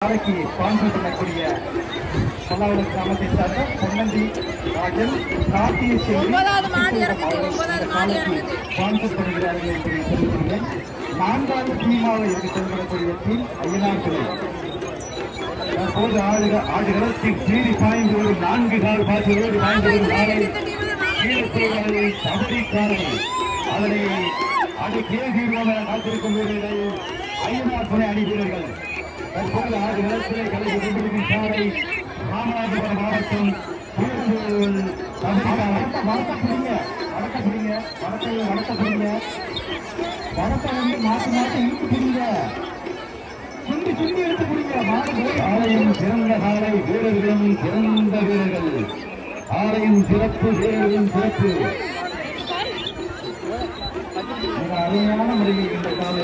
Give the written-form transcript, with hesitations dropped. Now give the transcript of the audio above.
நாளைக்கு ஸ்பான்சர் பண்ணக்கூடிய பல்லாவள கிராமத்தை சார்ந்த பொன்னந்தி ராஜன் கார்த்திகை ஸ்பான்சர் பண்ணுகிறார்கள் என்பதை தெரிவிக்கிறேன். 4வது டீமாக இங்கு செல்லக்கூடிய டீம் ஐயனார் துறை. தற்போது ஆடுகளத்தில் மீறி பாய்ந்து ஒரு 4 கால் பாய்ச்சலோடு தவறிக்காரர்கள் அதனை அடுக்கே தீர்வாக காத்திருக்கும் வீரர்கள் ஐயனார் துறை அணி வீரர்கள். தற்போது ஆடுகளத்திலே கலந்து கொண்டிருக்கும் சாலை ராமநாதபுரம் மாவட்டம் வடத்தை வந்து மாற்றி மாற்றி இழுத்து பிடிங்க, சுண்டி சுண்டி எடுத்து பிடிங்க. ஆலயம் சிறந்த காலை, வீரர்களும் சிறந்த வீரர்கள். ஆலயம் சிறப்பு, வீரர்களும் சிறப்பு. அருமையான முறையில் இந்த காலை